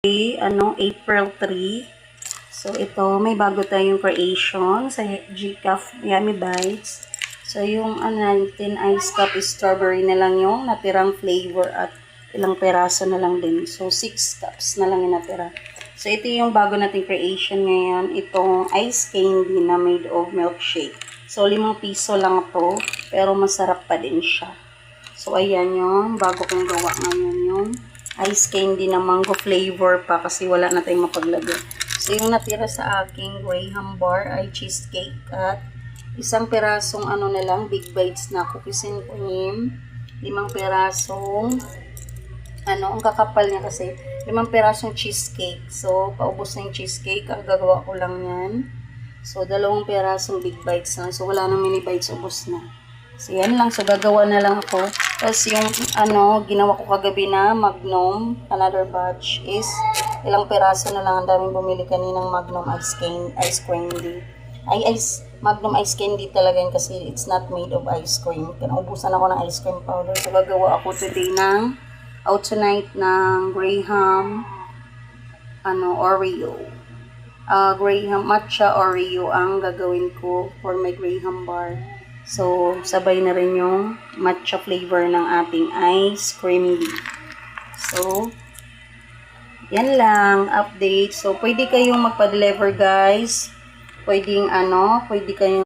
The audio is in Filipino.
April 3. So, ito, may bago tayong creation sa GCafe Yummy Bites. So, yung natin ice cup is strawberry na lang yung natirang flavor at ilang peraso na lang din. So, 6 cups na lang yung natira. So, ito yung bago nating creation ngayon. Itong ice candy na made of milkshake. So, 5 piso lang to, pero masarap pa din siya. So, ayan yung bago kong gawa ngayon yung ice candy na mango flavor pa kasi wala na tayong mapaglagay. So, yung natira sa aking graham bar ay cheesecake at isang perasong na lang, big bites na cookies and cream. 5 perasong, ang kakapal niya kasi, 5 perasong cheesecake. So, paubos na yung cheesecake. Ang gagawa ko lang yan. So, 2 perasong big bites na. So, wala nang mini bites, ubos na. So, yan lang. So, gagawa na lang ako. Tapos, yung, ginawa ko kagabi na Magnum, another batch, is ilang peraso na lang. Ang daming bumili kaninang Magnum ice candy. Magnum ice candy talaga yun kasi it's not made of ice cream. Kinaubusan ako ng ice cream powder. So, gagawa ako today tonight ng Graham, Oreo. Graham matcha Oreo ang gagawin ko for my Graham bar. So, sabay na rin yung matcha flavor ng ating ice cream. So, yan lang, update. So, pwede kayong magpa-deliver guys. Pwede kayong